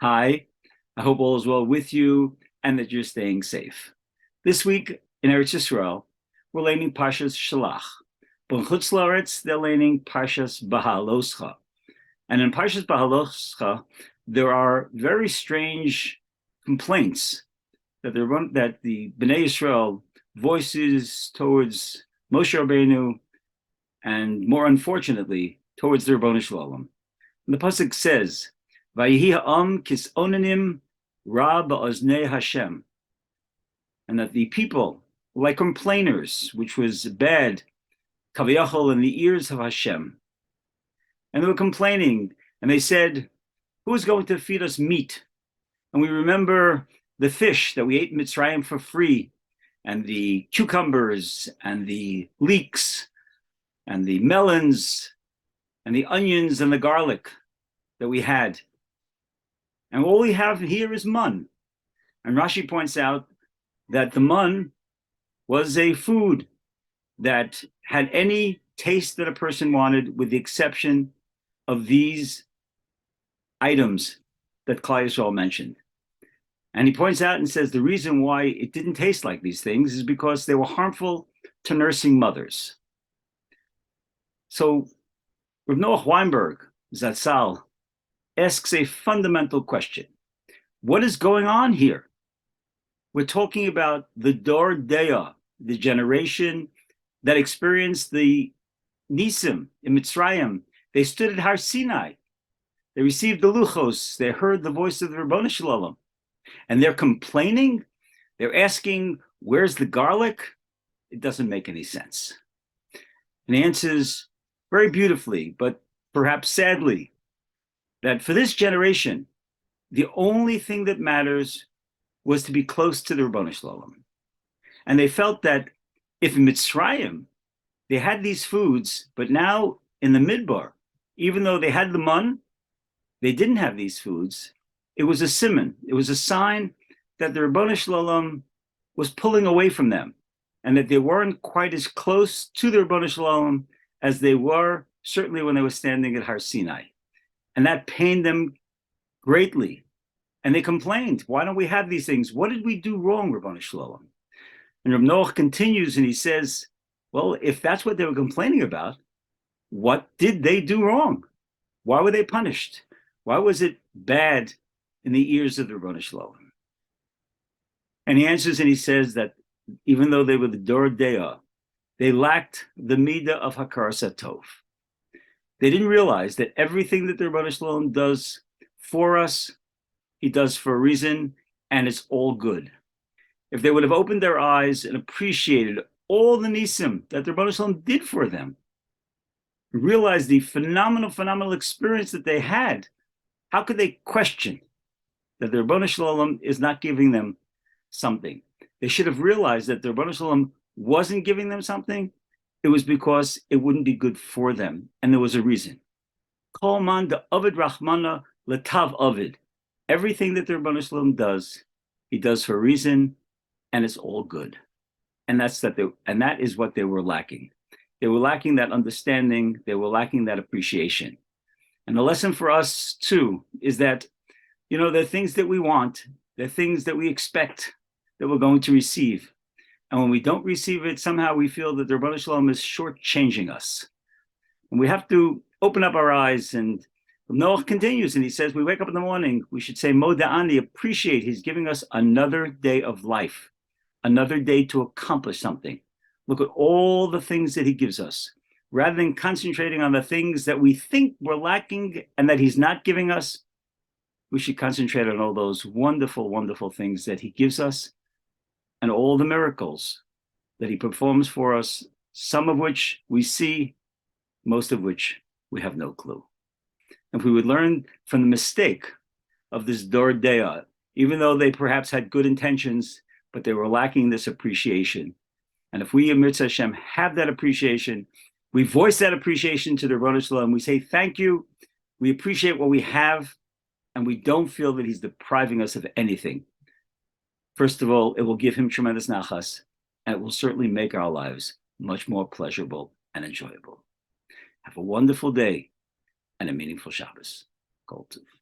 Hi, I hope all is well with you and that you're staying safe. This week in Eretz Yisrael, we're learning Parshas Shalach. But in Chutz La'aretz, they're learning Parshas Beha'aloscha. And in Parshas Beha'aloscha, there are very strange complaints that the Bnei Yisrael voices towards Moshe Rabbeinu, and more unfortunately, towards the Ribono Shel Olam. And the pasuk says, "Vayihi ha'am kisonanim ra ba'oznei Hashem," and that the people were like complainers, which was bad, kaviyachol, in the ears of Hashem. And they were complaining, and they said, "Who is going to feed us meat?" And we remember the fish that we ate in Mitzrayim for free, and the cucumbers, and the leeks, and the melons, and the onions, and the garlic that we had. And all we have here is mun. And Rashi points out that the mun was a food that had any taste that a person wanted, with the exception of these items that Klal Yisrael mentioned. And he points out and says the reason why it didn't taste like these things is because they were harmful to nursing mothers. So Rav Noach Weinberg, Zatzal, asks a fundamental question. What is going on here? We're talking about the Dor Deah, the generation that experienced the Nisim in Mitzrayim. They stood at Har Sinai. They received the Luchos. They heard the voice of the Ribono Shel Olam. And they're complaining. They're asking, where's the garlic? It doesn't make any sense. And he answers very beautifully, but perhaps sadly, that for this generation, the only thing that matters was to be close to the Ribono Shel Olam. And they felt that if in Mitzrayim they had these foods, but now in the Midbar, even though they had the mun, they didn't have these foods. It was a siman. It was a sign that the Ribono Shel Olam was pulling away from them, and that they weren't quite as close to the Ribono Shel Olam as they were certainly when they were standing at Har Sinai. And that pained them greatly. And they complained, why don't we have these things? What did we do wrong, Ribono Shel Olam? And Rav Noach continues and he says, well, if that's what they were complaining about, what did they do wrong? Why were they punished? Why was it bad in the ears of the Ribono Shel Olam? And he answers and he says that even though they were the Dor Deah, they lacked the midah of hakaras hatov. They didn't realize that everything that the Ribono Shel Olam does for us, he does for a reason, and it's all good. If they would have opened their eyes and appreciated all the nisim that the Ribono Shel Olam did for them, realized the phenomenal experience that they had, how could they question that the Ribono Shel Olam is not giving them something? They should have realized that the Ribono Shel Olam wasn't giving them something. It was because it wouldn't be good for them, and there was a reason. Kol man de Ovid Rachmana letav Ovid. Everything that the Ribono Shel Olam does, he does for a reason, and it's all good. And that is what they were lacking. They were lacking that understanding. They were lacking that appreciation. And the lesson for us too is that, there are things that we want, there are things that we expect that we're going to receive. And when we don't receive it, somehow we feel that the Ribono Shel Olam is shortchanging us. And we have to open up our eyes. And Noach continues and he says, we wake up in the morning, we should say, Moda'ani, appreciate he's giving us another day of life, another day to accomplish something. Look at all the things that he gives us. Rather than concentrating on the things that we think we're lacking and that he's not giving us, we should concentrate on all those wonderful things that he gives us, and all the miracles that he performs for us, some of which we see, most of which we have no clue. If we would learn from the mistake of this Dor Deah, even though they perhaps had good intentions, but they were lacking this appreciation. And if we, in Mitzvah Hashem, have that appreciation, we voice that appreciation to the Ribono Shel Olam, we say thank you, we appreciate what we have, and we don't feel that he's depriving us of anything. First of all, it will give him tremendous nachas, and it will certainly make our lives much more pleasurable and enjoyable. Have a wonderful day and a meaningful Shabbos. Kol Tov.